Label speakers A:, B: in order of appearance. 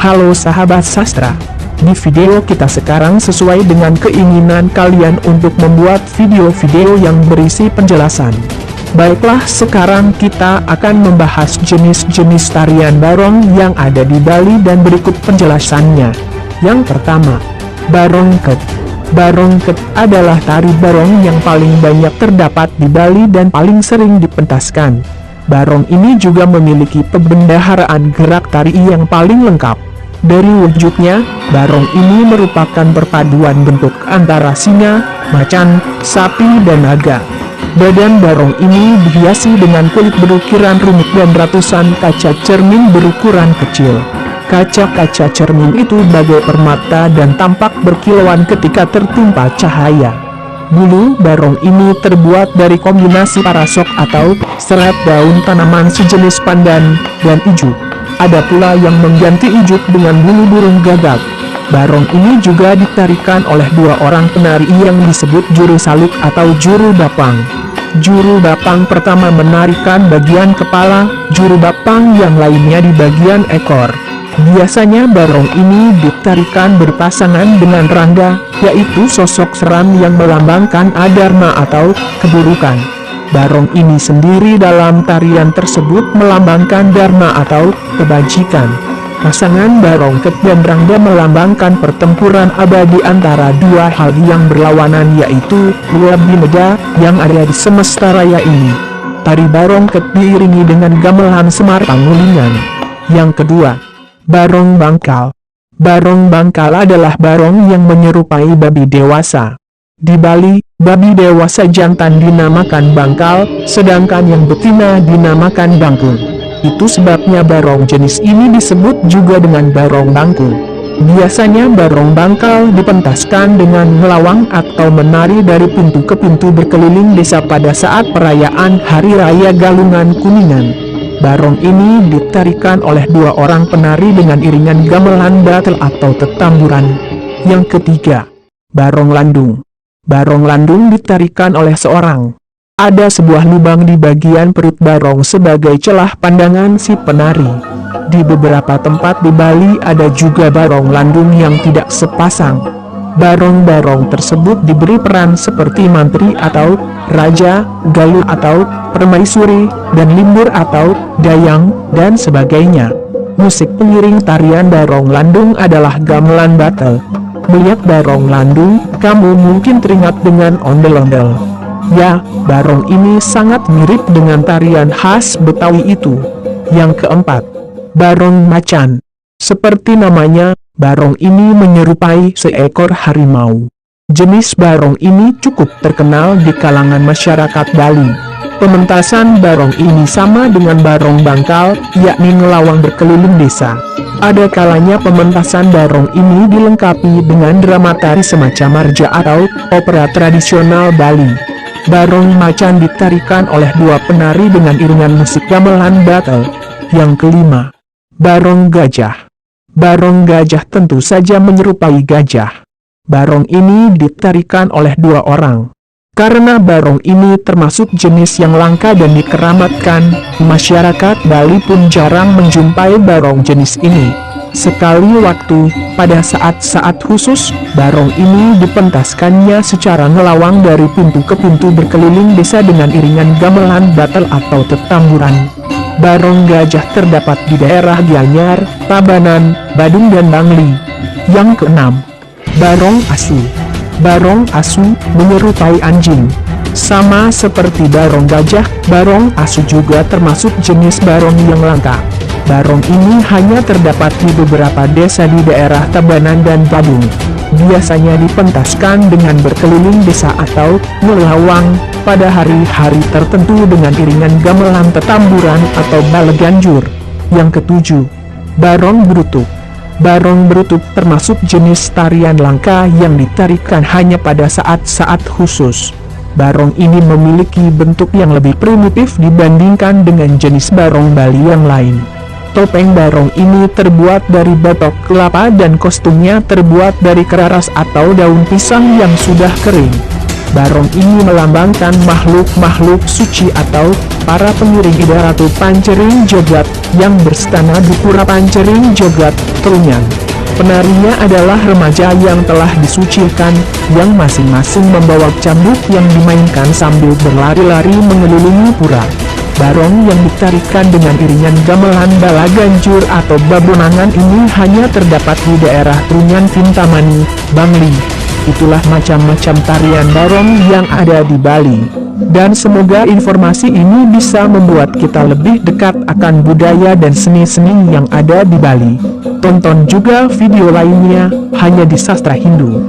A: Halo sahabat sastra. Di video kita sekarang sesuai dengan keinginan kalian untuk membuat video-video yang berisi penjelasan. Baiklah, sekarang kita akan membahas jenis-jenis tarian barong yang ada di Bali dan berikut penjelasannya. Yang pertama, barongket. Barongket adalah tari barong yang paling banyak terdapat di Bali dan paling sering dipentaskan. Barong ini juga memiliki pembendaharaan gerak tari yang paling lengkap. Dari wujudnya, barong ini merupakan perpaduan bentuk antara singa, macan, sapi dan naga. Badan barong ini dihiasi dengan kulit berukiran rumit dan ratusan kaca cermin berukuran kecil. Kaca-kaca cermin itu bagai permata dan tampak berkilauan ketika tertimpa cahaya. Bulu barong ini terbuat dari kombinasi parasok atau serat daun tanaman sejenis pandan dan ijuk. Ada pula yang mengganti ijuk dengan bulu burung gagak. Barong ini juga ditarikan oleh dua orang penari yang disebut juru saluk atau juru bapang. Juru bapang pertama menarikan bagian kepala, juru bapang yang lainnya di bagian ekor. Biasanya barong ini ditarikan berpasangan dengan rangga, yaitu sosok seram yang melambangkan adharma atau keburukan. Barong ini sendiri dalam tarian tersebut melambangkan dharma atau kebajikan. Pasangan barongket dan rangga melambangkan pertempuran abadi antara dua hal yang berlawanan, yaitu dua bineka yang ada di semesta raya ini. Tari barongket diiringi dengan gamelan Semar Pangulingan. Yang kedua, barong bangkal. Barong bangkal adalah barong yang menyerupai babi dewasa. Di Bali, babi dewasa jantan dinamakan bangkal, sedangkan yang betina dinamakan bangku. Itu sebabnya barong jenis ini disebut juga dengan barong bangku. Biasanya barong bangkal dipentaskan dengan melawang atau menari dari pintu ke pintu berkeliling desa pada saat perayaan Hari Raya Galungan Kuningan. Barong ini ditarikan oleh dua orang penari dengan iringan gamelan batel atau tetamburan. Yang ketiga, barong landung. Barong landung ditarikan oleh seorang. Ada sebuah lubang di bagian perut barong sebagai celah pandangan si penari. Di beberapa tempat di Bali ada juga barong landung yang tidak sepasang. Barong-barong tersebut diberi peran seperti mantri atau raja, galuh atau permaisuri, dan limbur atau dayang, dan sebagainya. Musik pengiring tarian barong landung adalah gamelan batel. Melihat barong landung, kamu mungkin teringat dengan ondel-ondel. Ya, barong ini sangat mirip dengan tarian khas Betawi itu. Yang keempat, barong macan. Seperti namanya, barong ini menyerupai seekor harimau. Jenis barong ini cukup terkenal di kalangan masyarakat Bali. Pementasan barong ini sama dengan barong bangkal, yakni ngelawang berkeliling desa. Ada kalanya pementasan barong ini dilengkapi dengan drama tari semacam marja atau opera tradisional Bali. Barong macan ditarikan oleh dua penari dengan iringan musik gamelan batel. Yang kelima, barong gajah. Barong gajah tentu saja menyerupai gajah. Barong ini ditarikan oleh dua orang. Karena barong ini termasuk jenis yang langka dan dikeramatkan, masyarakat Bali pun jarang menjumpai barong jenis ini. Sekali waktu, pada saat-saat khusus, barong ini dipentaskannya secara ngelawang dari pintu ke pintu berkeliling desa dengan iringan gamelan batel atau tetamburan. Barong gajah terdapat di daerah Gianyar, Tabanan, Badung dan Bangli. Yang keenam, barong asu. Barong asu menyerupai anjing. Sama seperti barong gajah, barong asu juga termasuk jenis barong yang langka. Barong ini hanya terdapat di beberapa desa di daerah Tabanan dan Badung. Biasanya dipentaskan dengan berkeliling desa atau ngelawang pada hari-hari tertentu dengan iringan gamelan tetamburan atau baleganjur. Yang ketujuh, barong berutuk. Barong berutuk termasuk jenis tarian langka yang ditarikan hanya pada saat-saat khusus. Barong ini memiliki bentuk yang lebih primitif dibandingkan dengan jenis barong Bali yang lain. Topeng barong ini terbuat dari batok kelapa dan kostumnya terbuat dari keraras atau daun pisang yang sudah kering. Barong ini melambangkan makhluk-makhluk suci atau para pengiring ide Ratu Pancering Jogat yang berstana di Pura Pancering Jogat, Trunyan. Penarinya adalah remaja yang telah disucikan, yang masing-masing membawa cambuk yang dimainkan sambil berlari-lari mengelilingi pura. Barong yang ditarikan dengan iringan gamelan bala ganjur atau babonangan ini hanya terdapat di daerah Trunyan Kintamani, Bangli. Itulah macam-macam tarian barong yang ada di Bali. Dan semoga informasi ini bisa membuat kita lebih dekat akan budaya dan seni-seni yang ada di Bali. Tonton juga video lainnya, hanya di Sastra Hindu.